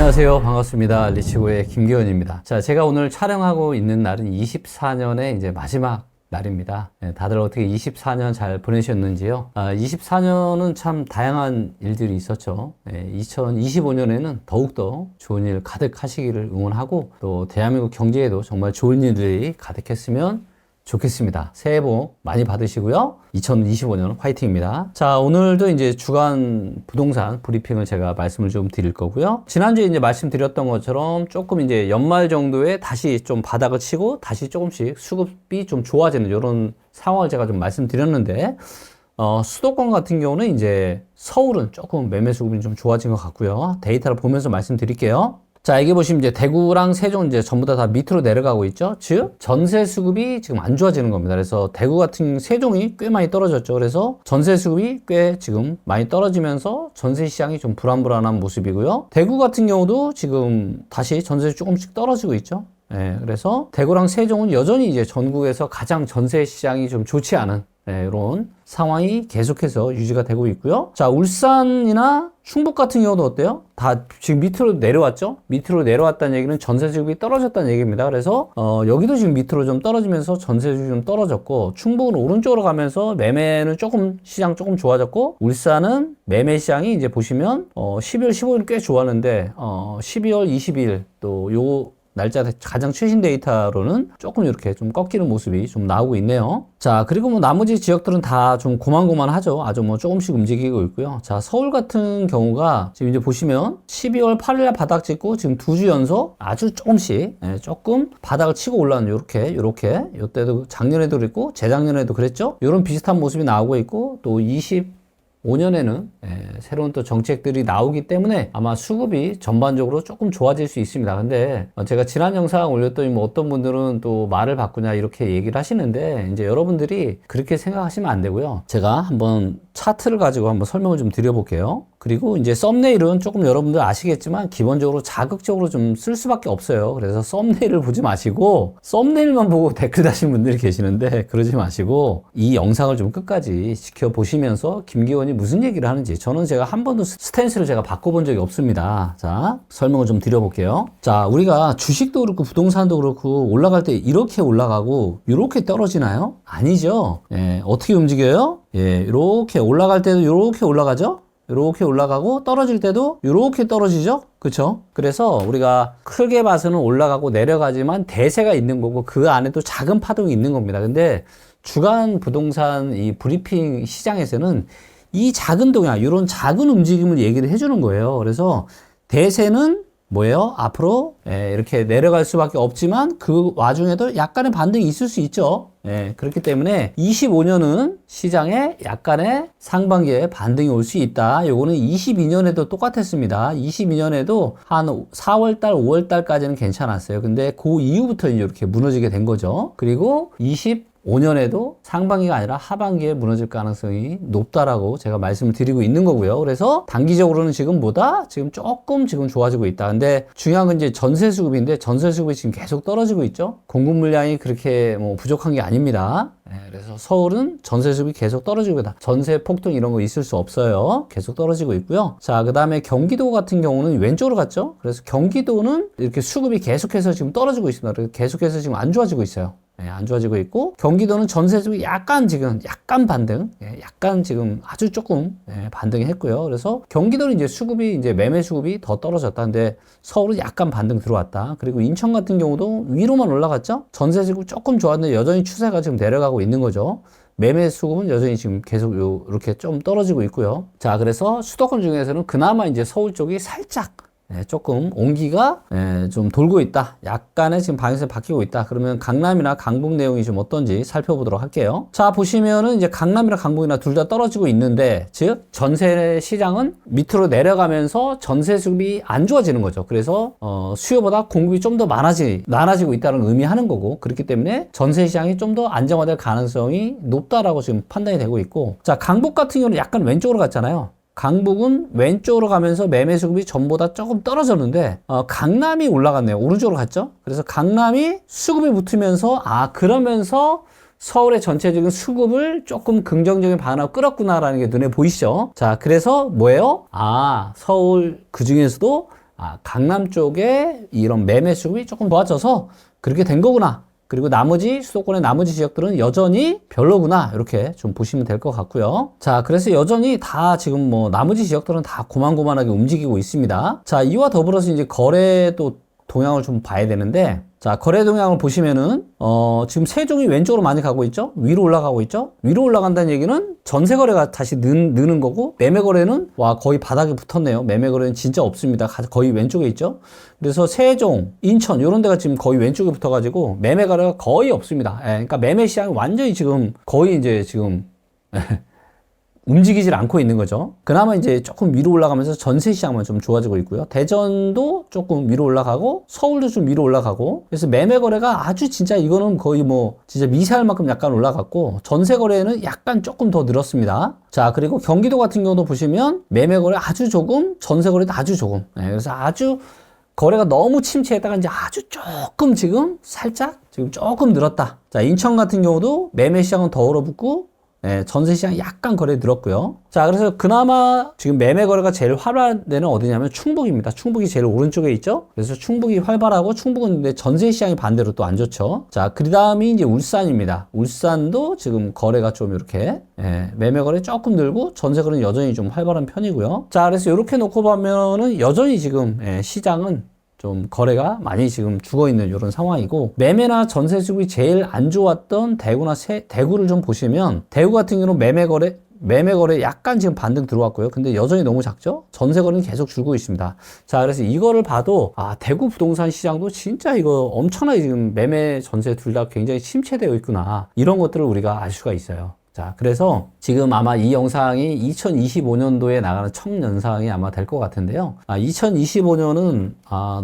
안녕하세요. 반갑습니다. 리치고의 김기현입니다. 자, 제가 오늘 촬영하고 있는 날은 24년의 이제 마지막 날입니다. 다들 어떻게 24년 잘 보내셨는지요? 24년은 참 다양한 일들이 있었죠. 2025년에는 더욱더 좋은 일 가득하시기를 응원하고 또 대한민국 경제에도 정말 좋은 일들이 가득했으면 좋겠습니다. 새해 복 많이 받으시고요. 2025년 화이팅입니다. 자, 오늘도 이제 주간 부동산 브리핑을 제가 말씀을 좀 드릴 거고요. 지난주에 이제 말씀드렸던 것처럼 조금 이제 연말 정도에 다시 좀 바닥을 치고 다시 조금씩 수급이 좀 좋아지는 이런 상황을 제가 좀 말씀드렸는데, 수도권 같은 경우는 이제 서울은 조금 매매 수급이 좀 좋아진 것 같고요. 데이터를 보면서 말씀드릴게요. 자, 여기 보시면 이제 대구랑 세종 이제 전부 다 밑으로 내려가고 있죠. 즉, 전세 수급이 지금 안 좋아지는 겁니다. 그래서 대구 같은 세종이 꽤 많이 떨어졌죠. 그래서 전세 수급이 꽤 지금 많이 떨어지면서 전세 시장이 좀 불안불안한 모습이고요. 대구 같은 경우도 지금 다시 전세 조금씩 떨어지고 있죠. 그래서 대구랑 세종은 여전히 이제 전국에서 가장 전세 시장이 좀 좋지 않은 이런 상황이 계속해서 유지가 되고 있고요. 자, 울산이나 충북 같은 경우도 어때요? 다 지금 밑으로 내려왔죠? 밑으로 내려왔다는 얘기는 전세 수급이 떨어졌다는 얘기입니다. 그래서 여기도 지금 밑으로 좀 떨어지면서 전세 수급이 좀 떨어졌고, 충북은 오른쪽으로 가면서 매매는 시장 조금 좋아졌고, 울산은 매매 시장이 이제 보시면 12월 15일 꽤 좋았는데 12월 20일 또 요 날짜 가장 최신 데이터로는 조금 이렇게 좀 꺾이는 모습이 좀 나오고 있네요. 자, 그리고 뭐 나머지 지역들은 다 좀 고만고만하죠. 아주 뭐 조금씩 움직이고 있고요. 자, 서울 같은 경우가 지금 이제 보시면 12월 8일에 바닥 찍고 지금 2주 연속 아주 조금씩 조금 바닥을 치고 올라오는 요렇게 요때도 작년에도 그랬고 재작년에도 그랬죠. 요런 비슷한 모습이 나오고 있고, 또 25년에는 새로운 또 정책들이 나오기 때문에 아마 수급이 전반적으로 조금 좋아질 수 있습니다. 근데 제가 지난 영상 올렸더니 뭐 어떤 분들은 또 말을 바꾸냐 이렇게 얘기를 하시는데, 이제 여러분들이 그렇게 생각하시면 안 되고요. 제가 한번 차트를 가지고 한번 설명을 좀 드려볼게요. 그리고 이제 썸네일은 조금 여러분들 아시겠지만 기본적으로 자극적으로 좀 쓸 수밖에 없어요. 그래서 썸네일을 보지 마시고 썸네일만 보고 댓글 다신 분들이 계시는데 그러지 마시고 이 영상을 좀 끝까지 지켜보시면서 김기원이 무슨 얘기를 하는지, 저는 제가 한 번도 스탠스를 제가 바꿔본 적이 없습니다. 자, 설명을 좀 드려볼게요. 자, 우리가 주식도 그렇고 부동산도 그렇고 올라갈 때 이렇게 올라가고 이렇게 떨어지나요? 아니죠. 어떻게 움직여요? 이렇게 올라갈 때도 이렇게 올라가죠? 이렇게 올라가고 떨어질 때도 이렇게 떨어지죠? 그쵸? 그래서 우리가 크게 봐서는 올라가고 내려가지만 대세가 있는 거고 그 안에도 작은 파동이 있는 겁니다. 근데 주간 부동산 이 브리핑 시장에서는 이 작은 동향, 이런 작은 움직임을 얘기를 해주는 거예요. 그래서 대세는 뭐예요? 앞으로 이렇게 내려갈 수밖에 없지만 그 와중에도 약간의 반등이 있을 수 있죠. 그렇기 때문에 25년은 시장에 약간의 상반기에 반등이 올 수 있다. 요거는 22년에도 똑같았습니다. 22년에도 한 4월달, 5월달까지는 괜찮았어요. 근데 그 이후부터 이제 이렇게 무너지게 된 거죠. 그리고 25년에도 상반기가 아니라 하반기에 무너질 가능성이 높다라고 제가 말씀을 드리고 있는 거고요. 그래서 단기적으로는 지금 조금 좋아지고 있다. 근데 중요한 건 이제 전세 수급인데 전세 수급이 지금 계속 떨어지고 있죠. 공급 물량이 그렇게 뭐 부족한 게 아닙니다. 그래서 서울은 전세 수급이 계속 떨어지고 있다. 전세 폭등 이런 거 있을 수 없어요. 계속 떨어지고 있고요. 자, 그 다음에 경기도 같은 경우는 왼쪽으로 갔죠. 그래서 경기도는 이렇게 수급이 계속해서 지금 떨어지고 있습니다. 그래서 계속해서 지금 안 좋아지고 있어요. 안 좋아지고 있고, 경기도는 전세 수급이 약간 반등, 약간 지금 아주 조금 반등이 했고요. 그래서 경기도는 이제 이제 매매 수급이 더 떨어졌다. 근데 서울은 약간 반등 들어왔다. 그리고 인천 같은 경우도 위로만 올라갔죠. 전세 수급 조금 좋았는데 여전히 추세가 지금 내려가고 있는 거죠. 매매 수급은 여전히 지금 계속 이렇게 좀 떨어지고 있고요. 자, 그래서 수도권 중에서는 그나마 이제 서울 쪽이 살짝 조금 온기가 좀 돌고 있다. 약간의 지금 방향성이 바뀌고 있다. 그러면 강남이나 강북 내용이 좀 어떤지 살펴보도록 할게요. 자, 보시면은 이제 강남이나 강북이나 둘 다 떨어지고 있는데, 즉 전세 시장은 밑으로 내려가면서 전세 수급이 안 좋아지는 거죠. 그래서 수요보다 공급이 좀 더 많아지고 있다는 의미하는 거고, 그렇기 때문에 전세 시장이 좀 더 안정화될 가능성이 높다라고 지금 판단이 되고 있고, 자, 강북 같은 경우는 약간 왼쪽으로 갔잖아요. 강북은 왼쪽으로 가면서 매매 수급이 전보다 조금 떨어졌는데 강남이 올라갔네요. 오른쪽으로 갔죠. 그래서 강남이 수급이 붙으면서 그러면서 서울의 전체적인 수급을 조금 긍정적인 방향으로 끌었구나라는 게 눈에 보이시죠. 자, 그래서 뭐예요? 서울 그 중에서도 강남 쪽에 이런 매매 수급이 조금 좋아져서 그렇게 된 거구나. 그리고 나머지 수도권의 나머지 지역들은 여전히 별로구나. 이렇게 좀 보시면 될 것 같고요. 자, 그래서 여전히 다 지금 뭐 나머지 지역들은 다 고만고만하게 움직이고 있습니다. 자, 이와 더불어서 이제 거래도 동향을 좀 봐야 되는데, 자, 거래 동향을 보시면은 지금 세종이 왼쪽으로 많이 가고 있죠? 위로 올라가고 있죠? 위로 올라간다는 얘기는 전세 거래가 다시 느는 거고, 매매 거래는 거의 바닥에 붙었네요. 매매 거래는 진짜 없습니다. 거의 왼쪽에 있죠? 그래서 세종, 인천 이런 데가 지금 거의 왼쪽에 붙어가지고 매매 거래가 거의 없습니다. 그러니까 매매 시장이 완전히 지금 거의 이제 지금 움직이질 않고 있는 거죠. 그나마 이제 조금 위로 올라가면서 전세 시장만 좀 좋아지고 있고요. 대전도 조금 위로 올라가고 서울도 좀 위로 올라가고, 그래서 매매 거래가 아주 진짜 이거는 거의 뭐 진짜 미세할 만큼 약간 올라갔고, 전세 거래는 약간 조금 더 늘었습니다. 자, 그리고 경기도 같은 경우도 보시면 매매 거래 아주 조금, 전세 거래도 아주 조금. 그래서 아주 거래가 너무 침체했다가 이제 아주 조금 지금 살짝 지금 조금 늘었다. 자, 인천 같은 경우도 매매 시장은 더 얼어붙고 전세 시장 약간 거래 늘었고요. 자, 그래서 그나마 지금 매매 거래가 제일 활발한 데는 어디냐면 충북입니다. 충북이 제일 오른쪽에 있죠. 그래서 충북이 활발하고, 충북은 근데 전세 시장이 반대로 또 안 좋죠. 자, 그 다음이 이제 울산입니다. 울산도 지금 거래가 좀 이렇게 매매 거래 조금 늘고 전세 거래는 여전히 좀 활발한 편이고요. 자, 그래서 이렇게 놓고 보면은 여전히 지금 시장은 좀 거래가 많이 지금 죽어있는 이런 상황이고, 매매나 전세 수급이 제일 안 좋았던 대구나 대구를 좀 보시면, 대구 같은 경우는 매매 거래 약간 지금 반등 들어왔고요. 근데 여전히 너무 작죠? 전세 거래는 계속 줄고 있습니다. 자, 그래서 이거를 봐도 대구 부동산 시장도 진짜 이거 엄청나게 지금 매매 전세 둘 다 굉장히 침체되어 있구나. 이런 것들을 우리가 알 수가 있어요. 자, 그래서 지금 아마 이 영상이 2025년도에 나가는 첫 영상이 아마 될 것 같은데요. 2025년은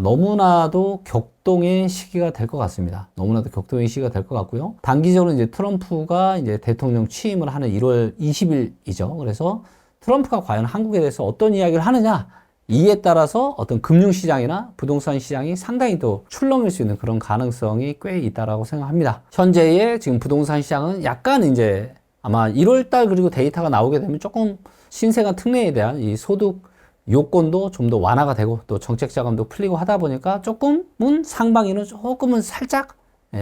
너무나도 격동의 시기가 될 것 같습니다. 너무나도 격동의 시기가 될 것 같고요. 단기적으로 이제 트럼프가 이제 대통령 취임을 하는 1월 20일이죠. 그래서 트럼프가 과연 한국에 대해서 어떤 이야기를 하느냐, 이에 따라서 어떤 금융시장이나 부동산 시장이 상당히 또 출렁일 수 있는 그런 가능성이 꽤 있다라고 생각합니다. 현재의 지금 부동산 시장은 약간 이제 아마 1월달 그리고 데이터가 나오게 되면 조금 신생아 특례에 대한 이 소득 요건도 좀 더 완화가 되고, 또 정책 자금도 풀리고 하다 보니까 조금은 상반기는 조금은 살짝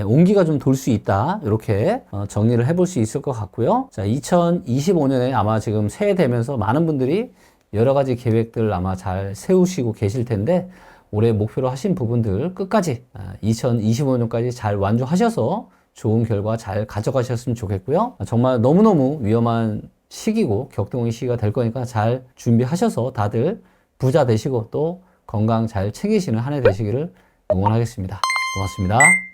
온기가 좀 돌 수 있다. 이렇게 정리를 해볼 수 있을 것 같고요. 자, 2025년에 아마 지금 새해 되면서 많은 분들이 여러 가지 계획들 아마 잘 세우시고 계실 텐데, 올해 목표로 하신 부분들 끝까지 2025년까지 잘 완주하셔서 좋은 결과 잘 가져가셨으면 좋겠고요. 정말 너무너무 위험한 시기고 격동의 시기가 될 거니까 잘 준비하셔서 다들 부자 되시고 또 건강 잘 챙기시는 한 해 되시기를 응원하겠습니다. 고맙습니다.